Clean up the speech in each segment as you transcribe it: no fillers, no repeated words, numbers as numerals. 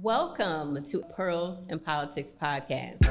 Welcome to Pearls and Politics podcast.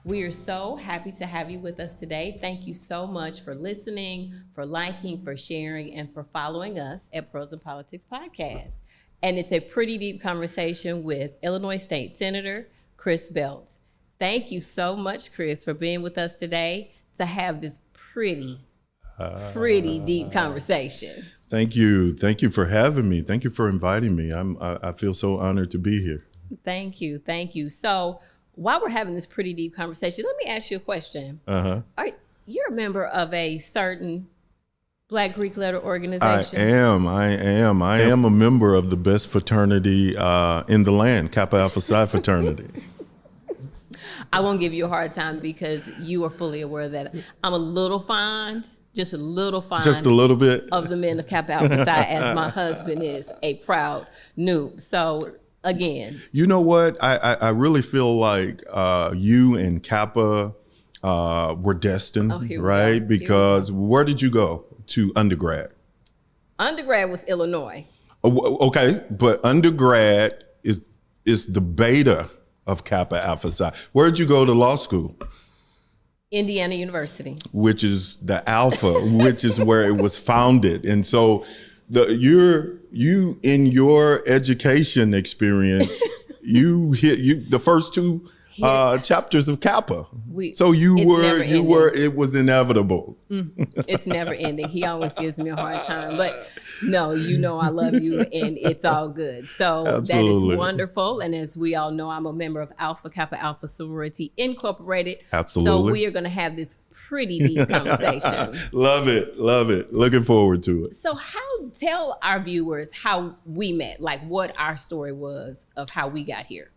We are so happy to have you with us today. Thank you so much for listening, for liking, for sharing, and for following us at Pearls and Politics Podcast. And it's a pretty deep conversation with Illinois State Senator Chris Belt. Thank you so much, Chris, for being with us today to have this pretty deep conversation. Thank you. Thank you for having me. Thank you for inviting me. I feel so honored to be here. Thank you. Thank you. So, while we're having this pretty deep conversation, let me ask you a question. You're a member of a certain Black Greek letter organization. I am a member of the best fraternity in the land, Kappa Alpha Psi fraternity. I won't give you a hard time because you are fully aware that I'm a little fond, just a little bit of the men of Kappa Alpha Psi, as my husband is a proud noob. So again, you know what? I really feel like you and Kappa were destined, right? Because where did you go to undergrad? Undergrad was Illinois. Okay, but undergrad is the beta of Kappa Alpha Psi. Where did you go to law school? Indiana University. Which is the alpha, which is where it was founded. And so you in your education experience, you hit the first two chapters of Kappa. It was inevitable. It's never ending. He always gives me a hard time, but no, you know I love you and it's all good. So Absolutely. That is wonderful. And as we all know, I'm a member of Alpha Kappa Alpha Sorority Incorporated. Absolutely. So we are going to have this pretty deep conversation. Love it. Looking forward to it. So tell our viewers how we met, like what our story was of how we got here.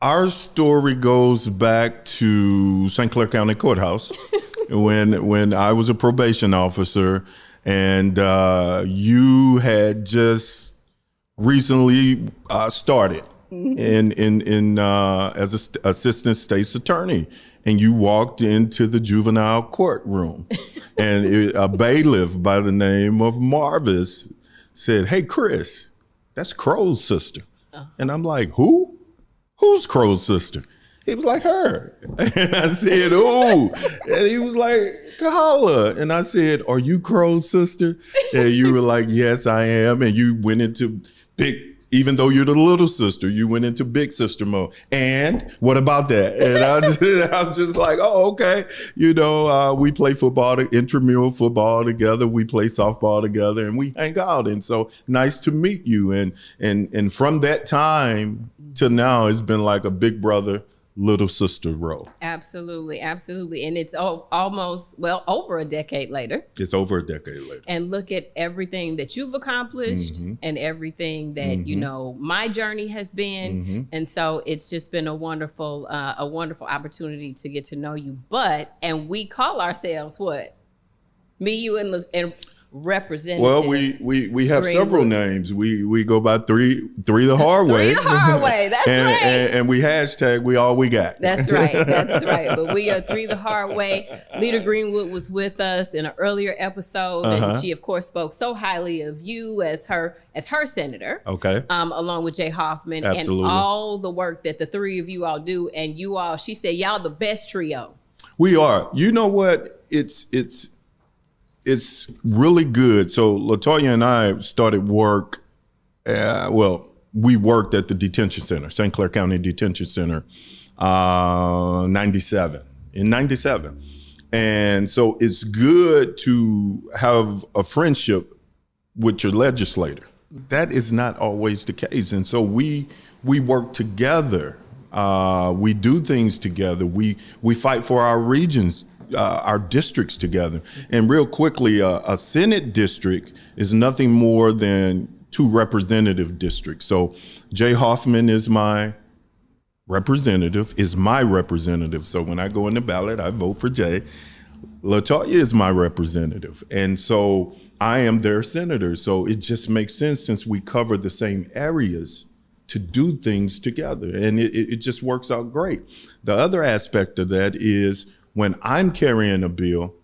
Our story goes back to St. Clair County Courthouse when I was a probation officer and you had just recently started in as an assistant state's attorney. And you walked into the juvenile courtroom and a bailiff by the name of Marvis said, "Hey, Chris, that's Crow's sister." And I'm like, "Who? Who's Crow's sister?" He was like, "Her." And I said, "Who?" And he was like, "Kahalah." And I said, "Are you Crow's sister?" And you were like, "Yes, I am." And you went into even though you're the little sister, you went into big sister mode. And what about that? And I'm just like, oh, okay. You know, we play football, intramural football together. We play softball together and we hang out. And so nice to meet you. And from that time to now, it's been like a big brother, little sister role. Absolutely. And it's almost, over a decade later. It's over a decade later. And look at everything that you've accomplished and everything that, you know, my journey has been. And so it's just been a wonderful opportunity to get to know you. And we call ourselves what? Me, you, and representative. Well, we have several names. We go by three the hard way. Three the hard way. That's right. And we hashtag we all we got. That's right. But we are three the hard way. Leader Greenwood was with us in an earlier episode, and she of course spoke so highly of you as her senator. Okay. Along with Jay Hoffman. Absolutely. And all the work that the three of you all do, and you all, she said, y'all the best trio. We are. You know what? It's really good. So LaToya and I started work, we worked at the detention center, St. Clair County Detention Center, in 97. And so it's good to have a friendship with your legislator. That is not always the case. And so we work together. We do things together. We fight for our regions, our districts together. And real quickly, a Senate district is nothing more than two representative districts. So Jay Hoffman is my representative is my representative. So when I go in the ballot, I vote for Jay. LaToya is my representative. And so I am their senator. So it just makes sense, since we cover the same areas, to do things together. And it just works out great. The other aspect of that is, when I'm carrying a bill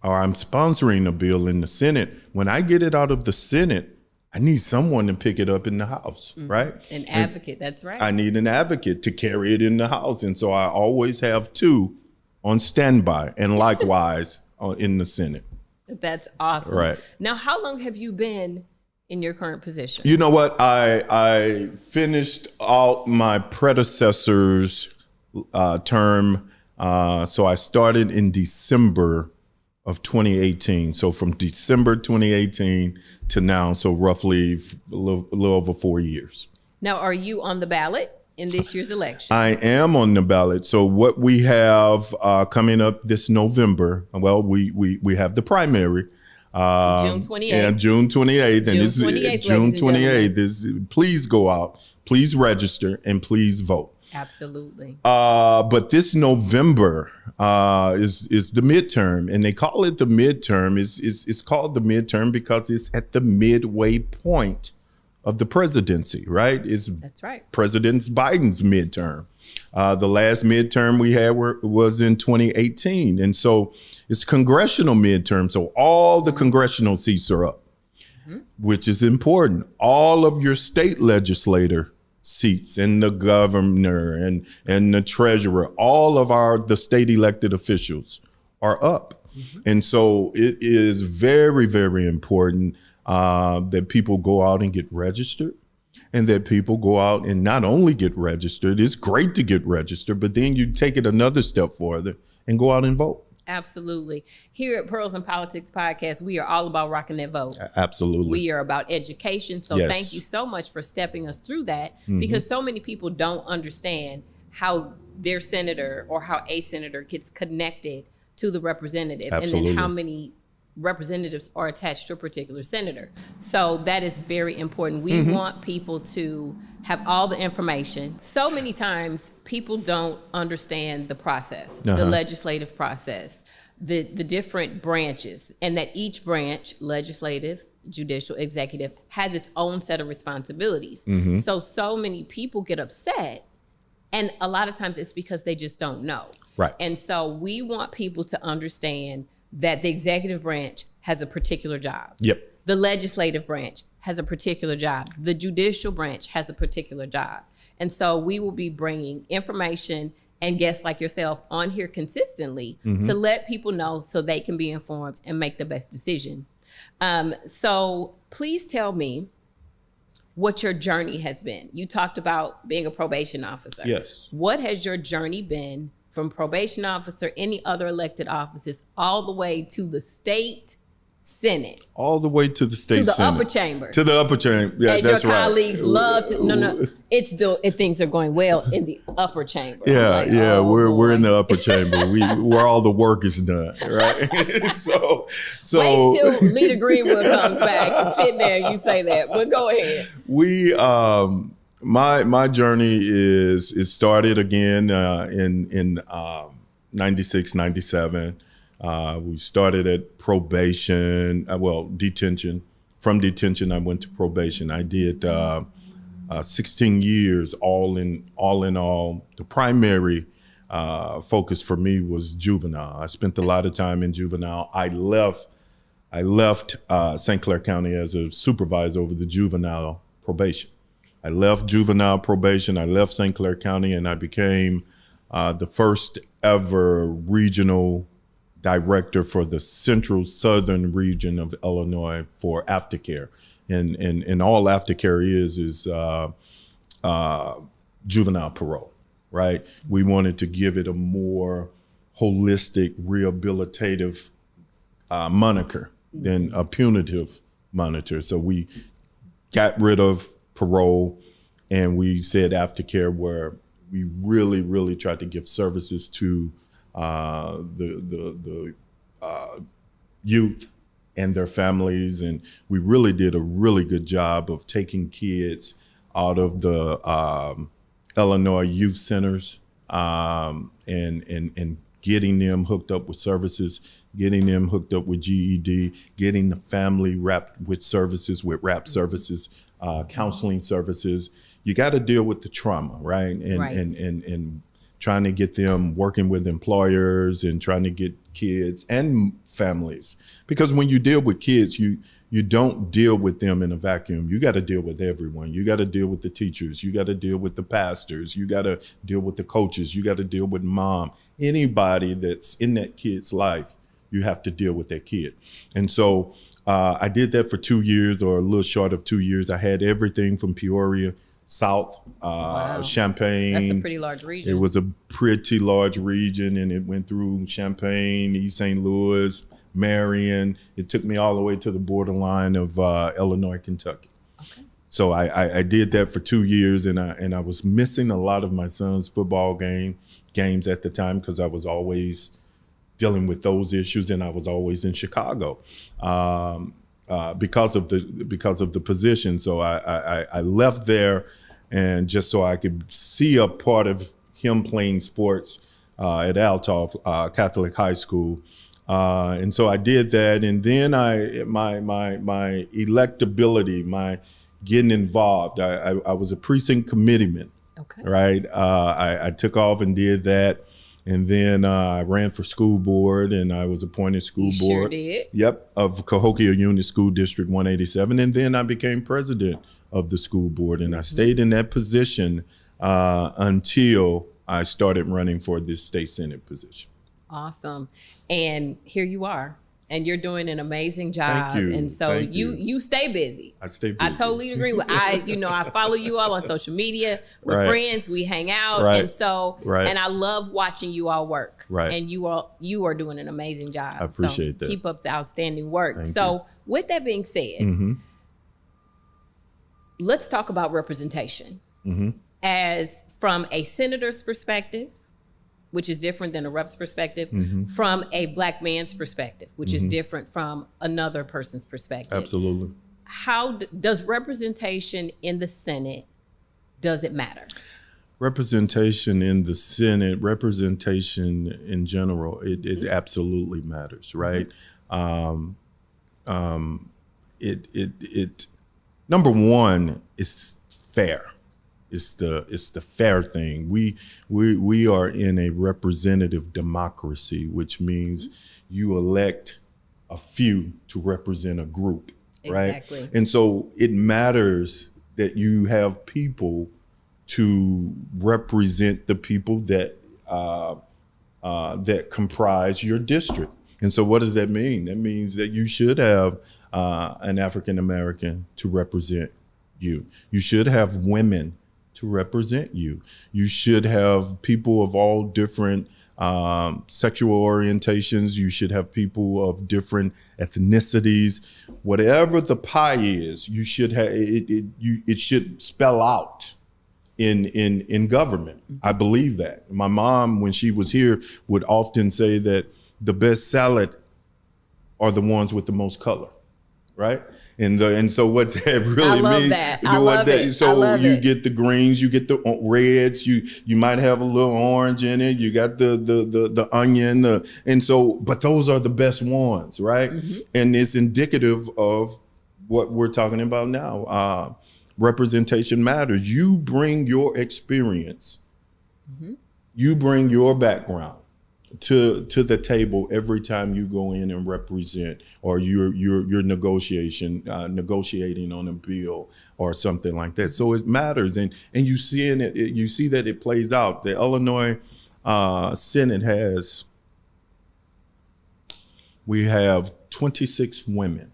or I'm sponsoring a bill in the Senate, when I get it out of the Senate, I need someone to pick it up in the House, right? An advocate, that's right. I need an advocate to carry it in the House. And so I always have two on standby, and likewise in the Senate. That's awesome. Right. Now, how long have you been in your current position? You know what? I finished out my predecessor's term. So I started in December of 2018. So from December 2018 to now, so roughly a little over 4 years. Now, are you on the ballot in this year's election? I am on the ballot. So what we have coming up this November, well, we have the primary. June 28th. Yeah, June 28th. June 28th, June 28th is, please go out, please register, and please vote. Absolutely. But this November is the midterm, and they call it the midterm. It's called the midterm because it's at the midway point of the presidency, right? That's right. President Biden's midterm. The last midterm we had was in 2018. And so it's congressional midterm. So all the congressional seats are up, which is important. All of your state legislator seats, and the governor and the treasurer, all of the state elected officials are up. And so it is very, very important that people go out and get registered, and that people go out and not only get registered. It's great to get registered, but then you take it another step further and go out and vote. Absolutely. Here at Pearls and Politics Podcast, we are all about rocking that vote. Absolutely. We are about education. So Yes. Thank you so much for stepping us through that, because so many people don't understand how their senator or how a senator gets connected to the representative. Absolutely. And then how many representatives are attached to a particular senator. So that is very important. We want people to have all the information. So many times people don't understand the process, the legislative process, the different branches, and that each branch, legislative, judicial, executive, has its own set of responsibilities. So many people get upset, and a lot of times it's because they just don't know. Right. And so we want people to understand that the executive branch has a particular job. Yep. The legislative branch has a particular job. The judicial branch has a particular job. And so we will be bringing information and guests like yourself on here consistently to let people know so they can be informed and make the best decision. So please tell me what your journey has been. You talked about being a probation officer. Yes. What has your journey been from probation officer, any other elected offices, all the way to the state Senate? All the way to the state Senate. To the upper chamber. To the upper chamber. Yeah, as that's your right. colleagues love to, things are going well in the upper chamber. Yeah, Like, we're in the upper chamber. Where all the work is done, right? so wait till Leader Greenwood comes back and sitting there and you say that. But go ahead. We my journey is started again in 96, 97. We started at probation, detention. From detention, I went to probation. I did 16 years, all in all. The primary focus for me was juvenile. I spent a lot of time in juvenile. I left St. Clair County as a supervisor over the juvenile probation. I left juvenile probation. I left St. Clair County, and I became the first ever regional director for the central southern region of Illinois for aftercare. And all aftercare is juvenile parole, right? We wanted to give it a more holistic, rehabilitative moniker than a punitive moniker. So we got rid of parole, and we said aftercare, where we really, really tried to give services to the youth and their families. And we really did a really good job of taking kids out of the Illinois youth centers, and getting them hooked up with services, getting them hooked up with GED, getting the family wrapped with services, with WRAP services, counseling services. You got to deal with the trauma, right? And trying to get them working with employers and trying to get kids and families. Because when you deal with kids, you don't deal with them in a vacuum. You got to deal with everyone. You got to deal with the teachers. You got to deal with the pastors. You got to deal with the coaches. You got to deal with mom. Anybody that's in that kid's life, you have to deal with that kid. And so I did that for 2 years, or a little short of 2 years. I had everything from Peoria, South, Wow. Champaign. That's a pretty large region. It was a pretty large region, and it went through Champaign, East St. Louis, Marion. It took me all the way to the borderline of Illinois, Kentucky. Okay. So I did that for 2 years, and I was missing a lot of my son's football games at the time, because I was always dealing with those issues, and I was always in Chicago because of the position. So I left there, and just so I could see a part of him playing sports at Althoff Catholic High School. And so I did that, and then my electability, my getting involved. I was a precinct committeeman. Okay. Right. I took off and did that, and then I ran for school board, and I was appointed school You board. sure did. Yep, of Cahokia Union School District 187, and then I became president of the school board, and I stayed in that position until I started running for this state senate position. Awesome. And here you are, and you're doing an amazing job. Thank you. And so Thank you stay busy. I stay busy. I totally agree with I follow you all on social media. We're Right. friends, we hang out. Right. And so Right. and I love watching you all work. Right. And you are doing an amazing job. I appreciate that. Keep up the outstanding work. Thank so you. with that being said, Mm-hmm. let's talk about representation. Mm-hmm. As from a senator's perspective, which is different than a rep's perspective, Mm-hmm. from a Black man's perspective, which is different from another person's perspective. Absolutely. How does representation in the Senate, does it matter? Representation in the Senate, representation in general, it absolutely matters, right? It number one, it's fair. It's the fair thing. We are in a representative democracy, which means you elect a few to represent a group, right? Exactly. And so it matters that you have people to represent the people that that comprise your district. And so what does that mean? That means that you should have an African American to represent you. You should have women to represent you. You should have people of all different sexual orientations. You should have people of different ethnicities. Whatever the pie is, you should have it should spell out in government. I believe that. My mom, when she was here, would often say that the best salad are the ones with the most color, right? And so what that really means, that. I love it. So I love you it. get the greens, you get the reds, you might have a little orange in it, you got the onion, and so, but those are the best ones, right? And it's indicative of what we're talking about now. Representation matters. You bring your experience, you bring your background to the table every time you go in and represent, or you're negotiating on a bill or something like that. So it matters, and you see that it plays out. The Illinois Senate we have 26 women.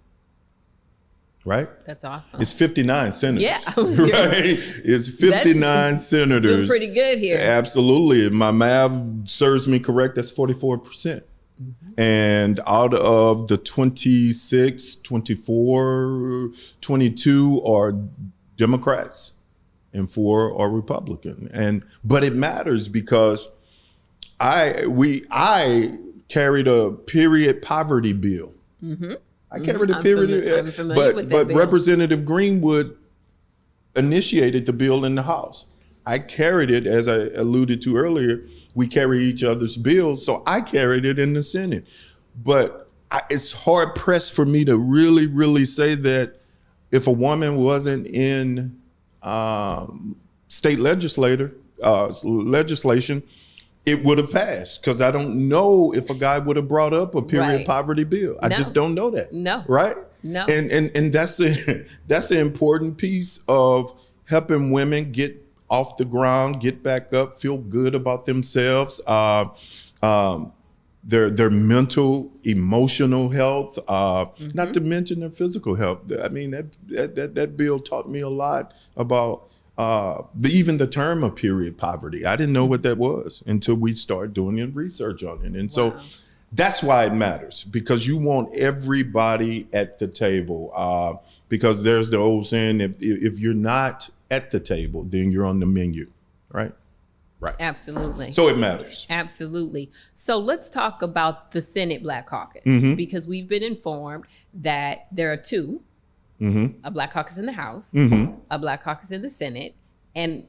Right? That's awesome. It's 59 senators. Yeah. Right? It's 59 senators. Doing pretty good here. Absolutely. If my math serves me correct, that's 44%. And out of the 26, 24, 22 are Democrats and 4 are Republican. But it matters because I carried a period poverty bill. I carried a period, I'm familiar with that but bill. Representative Greenwood initiated the bill in the House. I carried it, as I alluded to earlier. We carry each other's bills, so I carried it in the Senate. But it's hard pressed for me to really, really say that if a woman wasn't in state legislation, it would have passed, because I don't know if a guy would have brought up a period poverty bill. I just don't know that. No. Right? No. And that's that's an important piece of helping women get off the ground, get back up, feel good about themselves, their mental, emotional health, not to mention their physical health. I mean, that bill taught me a lot about even the term of period poverty. I didn't know what that was until we started doing research on it. And so that's why it matters, because you want everybody at the table. Because there's the old saying, if you're not at the table, then you're on the menu, right? Right. Absolutely. So it matters. Absolutely. So let's talk about the Senate Black Caucus, because we've been informed that there are two. A Black Caucus in the House, a Black Caucus in the Senate, and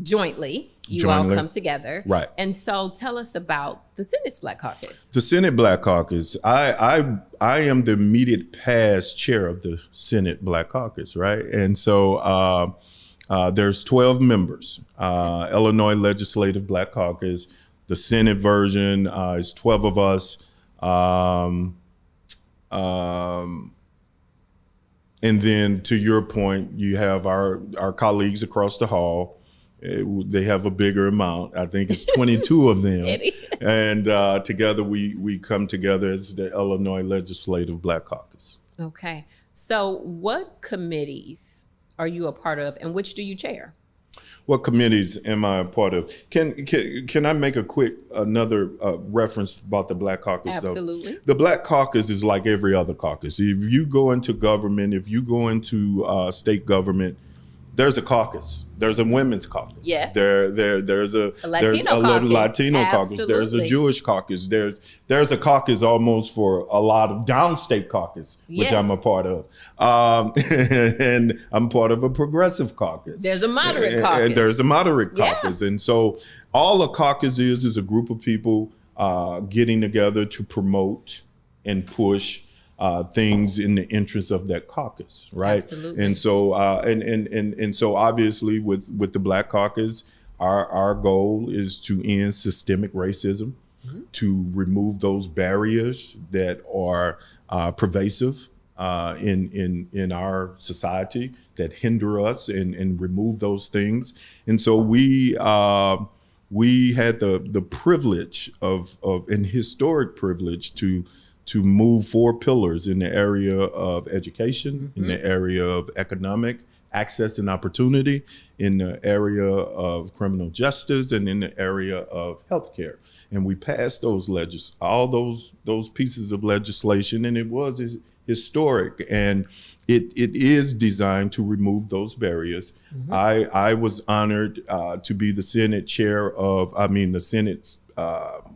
jointly you all come together. Right. And so tell us about the Senate's Black Caucus. The Senate Black Caucus, I am the immediate past chair of the Senate Black Caucus, right? And so there's 12 members. Illinois Legislative Black Caucus, the Senate version is 12 of us. And then, to your point, you have our colleagues across the hall. They have a bigger amount. I think it's 22 of them. And together we come together as the Illinois Legislative Black Caucus. Okay. So what committees are you a part of, and which do you chair? What committees am I a part of? Can I make another reference about the Black Caucus? Absolutely. Though? The Black Caucus is like every other caucus. If you go into government, if you go into state government, there's a caucus. There's a women's caucus. Yes. There's a Latino caucus. Latino caucus. There's a Jewish caucus. There's a caucus almost for a lot of downstate caucus, which I'm a part of. And I'm part of a progressive caucus. There's a moderate caucus. And there's a moderate caucus. And so all a caucus is a group of people getting together to promote and push things in the interest of that caucus, right? Absolutely. And so and so obviously with the Black Caucus, our goal is to end systemic racism, to remove those barriers that are pervasive in our society that hinder us, and remove those things. And so we had the privilege of an historic privilege to move 4 pillars in the area of education, in the area of economic access and opportunity, in the area of criminal justice, and in the area of healthcare. And we passed all those pieces of legislation, and it was historic, and it is designed to remove those barriers. I was honored to be the Senate the Senate's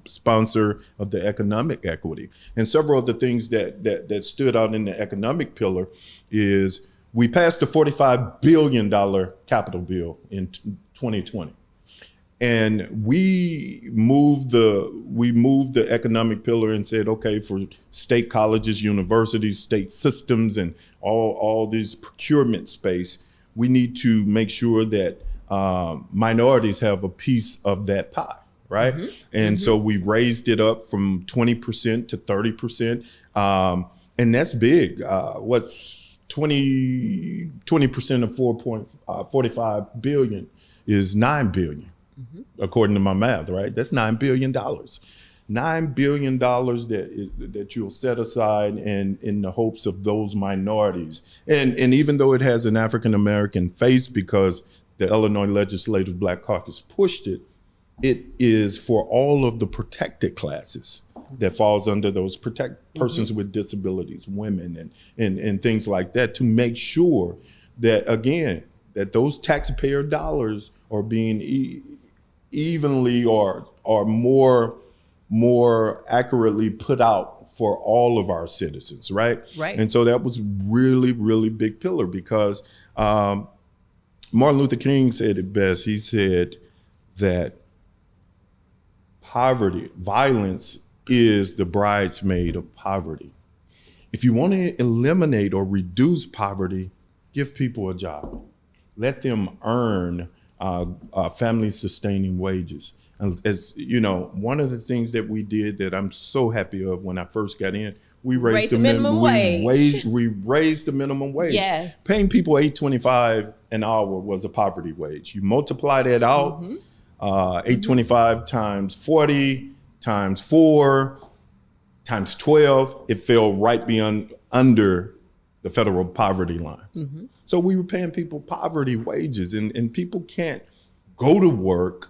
sponsor of the economic equity. And several of the things that stood out in the economic pillar is we passed a $45 billion capital bill in 2020. And we moved the economic pillar and said, okay, for state colleges, universities, state systems, and all these procurement space, we need to make sure that minorities have a piece of that pie. Right. And so we raised it up from 20% to 30%. And that's big. What's 20% of 4.45 billion is $9 billion, according to my math. Right. That's $9 billion. $9 billion that you'll set aside in the hopes of those minorities. And even though it has an African-American face, because the Illinois Legislative Black Caucus pushed it, it is for all of the protected classes that falls under those persons with disabilities, women, and things like that, to make sure that, again, that those taxpayer dollars are being evenly or more accurately put out for all of our citizens, right? Right. And so that was really, really big pillar, because Martin Luther King said it best. He said that violence is the bridesmaid of poverty. If you want to eliminate or reduce poverty, give people a job. Let them earn family-sustaining wages. And as you know, one of the things that we did that I'm so happy of when I first got in, we raised the minimum wage. We raised the minimum wage. Yes. Paying people $8.25 an hour was a poverty wage. You multiply that out, $8.25 times 40 times 4 times 12, it fell right under the federal poverty line. So we were paying people poverty wages, and people can't go to work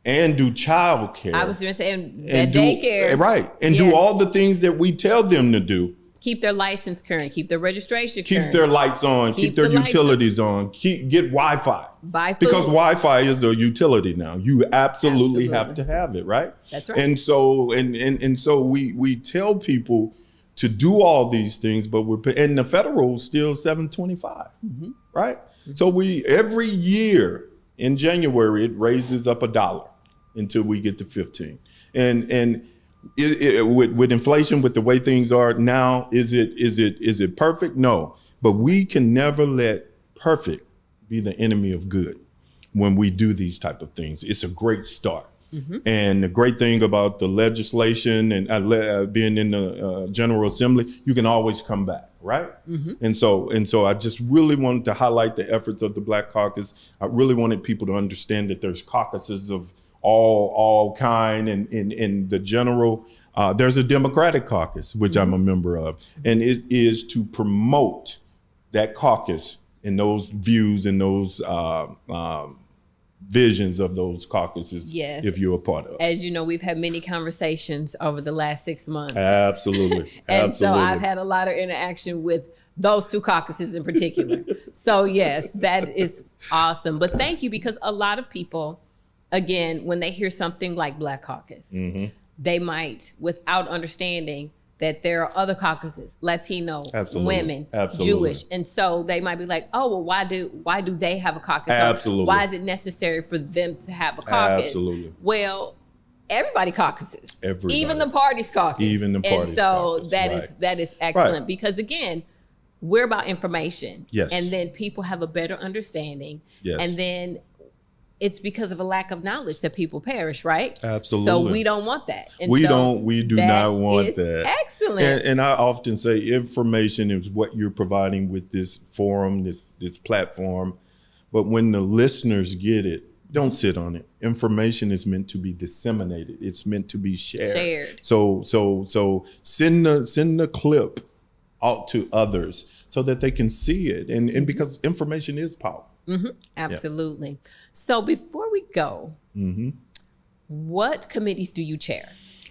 and do child care. I was going to say, that daycare. Right. And do all the things that we tell them to do. Keep their license current, keep their registration Keep current. their lights on, keep their utilities on, get Wi-Fi. Buy food. Because Wi-Fi is a utility now. You absolutely have to have it, right? That's right. And so we tell people to do all these things, but and the federal is still $7.25, right? So every year in January it raises up $1 until we get to 15. And with inflation, with the way things are now, is it perfect? No, but we can never let perfect be the enemy of good when we do these type of things. It's a great start. And the great thing about the legislation and being in the General Assembly, you can always come back, right? And so I just really wanted to highlight the efforts of the Black Caucus. I really wanted people to understand that there's caucuses of all kind, and in the general, there's a Democratic caucus, which I'm a member of, and it is to promote that caucus and those views and those visions of those caucuses. Yes. If you're a part of it. As you know, we've had many conversations over the last 6 months. Absolutely. And so I've had a lot of interaction with those two caucuses in particular. So yes, that is awesome. But thank you, because a lot of people, again, when they hear something like Black Caucus, they might, without understanding that there are other caucuses, Latino, women, Jewish. And so they might be like, oh, well, why do they have a caucus? Absolutely. Why is it necessary for them to have a caucus? Absolutely. Well, everybody caucuses. Everybody. Even the parties caucus. Even the parties And so caucus, that is excellent, Right. because again, we're about information. Yes. And then people have a better understanding. Yes. And then it's because of a lack of knowledge that people perish, right? Absolutely. So we don't want that. And we so do not want that. Excellent. And I often say information is what you're providing with this forum, this platform. But when the listeners get it, don't sit on it. Information is meant to be disseminated. It's meant to be shared. So send the clip out to others so that they can see it. And because information is power. Absolutely. Yeah. So before we go, what committees do you chair?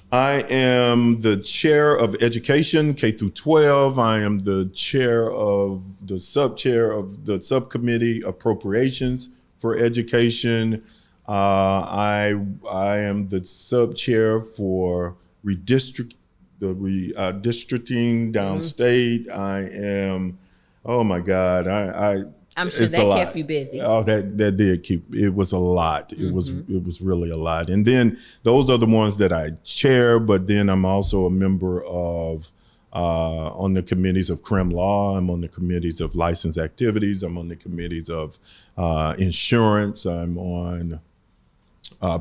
I am the chair of education, K through 12. I am the chair of the sub-chair of the subcommittee appropriations for education. I am the sub-chair for districting downstate. I am, oh my God, I'm sure that kept you busy. Oh, that did keep. It was a lot. It was really a lot. And then those are the ones that I chair. But then I'm also a member of on the committees of crim law. I'm on the committees of license activities. I'm on the committees of insurance. I'm on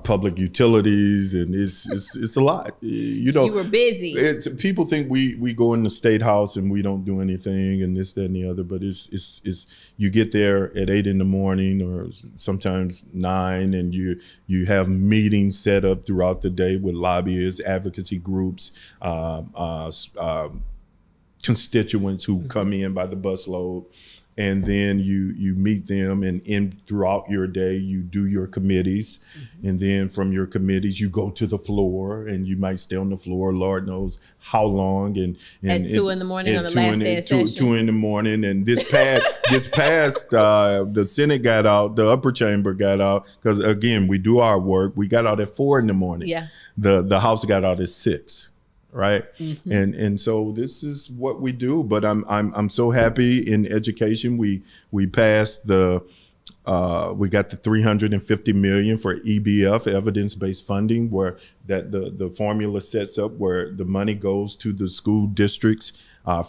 public utilities, and it's a lot. You know, you were busy. People think we go in the State House and we don't do anything and this, that, and the other. But it's you get there at 8 a.m. or sometimes 9, and you have meetings set up throughout the day with lobbyists, advocacy groups, constituents who come in by the busload. And then you meet them, and throughout your day, you do your committees. And then from your committees, you go to the floor, and you might stay on the floor, Lord knows how long. And at 2 in the morning on the last day of session. 2 in the morning. And this past, the Senate got out, the upper chamber got out, because again, we do our work. We got out at 4 in the morning. Yeah. The House got out at 6. Right. And so this is what we do. But I'm so happy in education. We passed the We got the $350 million for EBF, evidence-based funding, where that the formula sets up where the money goes to the school districts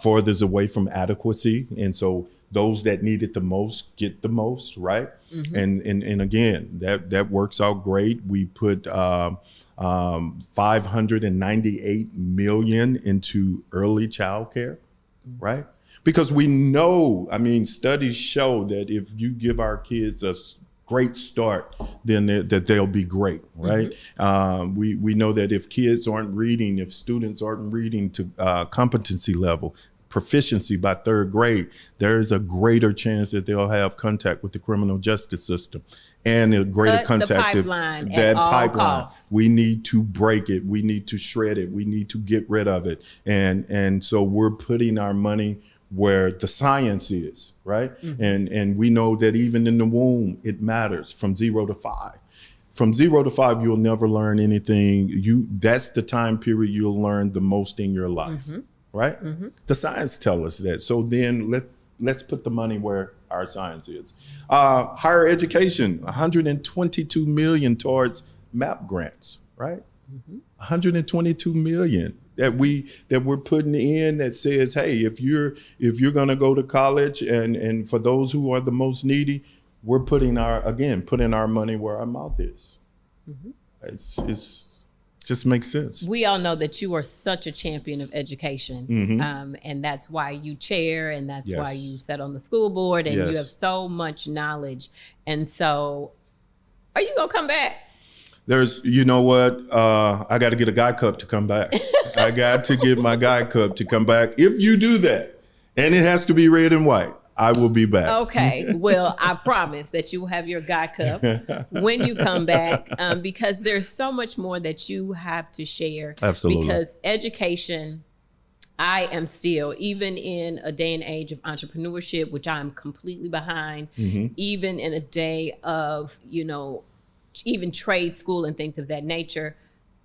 furthers away from adequacy, and so those that need it the most get the most, right? And again, that works out great. We put $598 million into early child care, right? Because we know, I mean, studies show that if you give our kids a great start, then that they'll be great, right? We know that if kids aren't reading, if students aren't reading to competency level, proficiency by third grade, there is a greater chance that they'll have contact with the criminal justice system and a greater contact with that pipeline. We need to break it. We need to shred it. We need to get rid of it. And so we're putting our money where the science is, right? And we know that even in the womb, it matters from 0 to 5. From 0 to 5, you'll never learn anything. That's the time period you'll learn the most in your life, right? The science tell us that. So then let's put the money where our science is. Higher education, $122 million towards MAP grants, right? $122 million that we're putting in that says, hey, if you're gonna go to college, and for those who are the most needy, we're putting our money where our mouth is. It's just makes sense. We all know that you are such a champion of education, and that's why you chair, and that's why you sit on the school board, and you have so much knowledge. And so, are you gonna come back? You know what? I got to get a Guy Cup to come back. I got to get my Guy Cup to come back. If you do that, and it has to be red and white, I will be back. Okay. Well, I promise that you will have your Guy Cup when you come back, because there's so much more that you have to share. Absolutely. Because education, I am still, even in a day and age of entrepreneurship, which I'm completely behind, even in a day of, even trade school and things of that nature,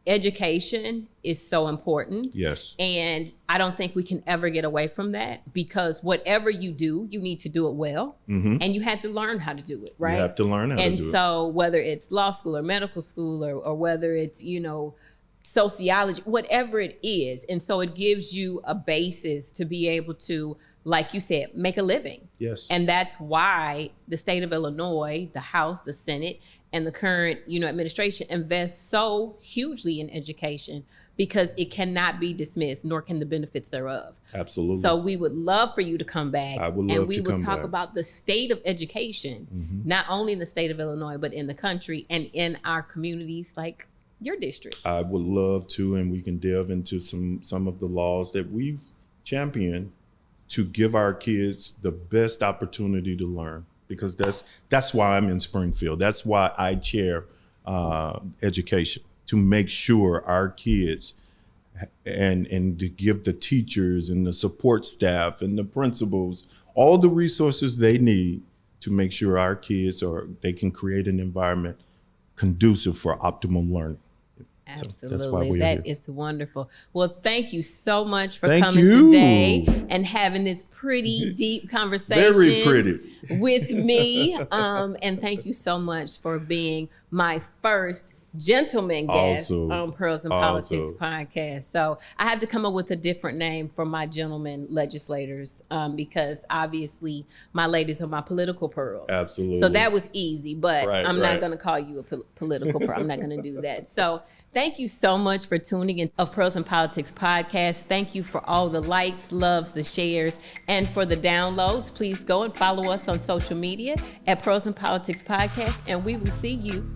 education is so important. Yes. And I don't think we can ever get away from that, because whatever you do, you need to do it well. And you had to learn how to do it, right? You have to learn how to do it. And so whether it's law school or medical school or whether it's, sociology, whatever it is. And so it gives you a basis to be able to, like you said, make a living. Yes. And that's why the state of Illinois, the House, the Senate, and the current, administration invests so hugely in education, because it cannot be dismissed, nor can the benefits thereof. Absolutely. So we would love for you to come back. I would love and we to would come talk back. about the state of education, not only in the state of Illinois, but in the country and in our communities like your district. I would love to, and we can delve into some of the laws that we've championed to give our kids the best opportunity to learn, because that's why I'm in Springfield. That's why I chair education, to make sure our kids and to give the teachers and the support staff and the principals all the resources they need to make sure our kids they can create an environment conducive for optimal learning. Absolutely. That is wonderful. Well, thank you so much for Thank coming you. today and having this pretty deep conversation Very pretty. with me. And thank you so much for being my first gentleman guest on Pearls and Politics podcast. So I have to come up with a different name for my gentlemen legislators, because obviously my ladies are my political pearls. Absolutely. So that was easy, but I'm not right. going to call you a political pearl. I'm not going to do that. So thank you so much for tuning in of Pearls and Politics podcast. Thank you for all the likes, loves, the shares, and for the downloads. Please go and follow us on social media at Pearls and Politics podcast, and we will see you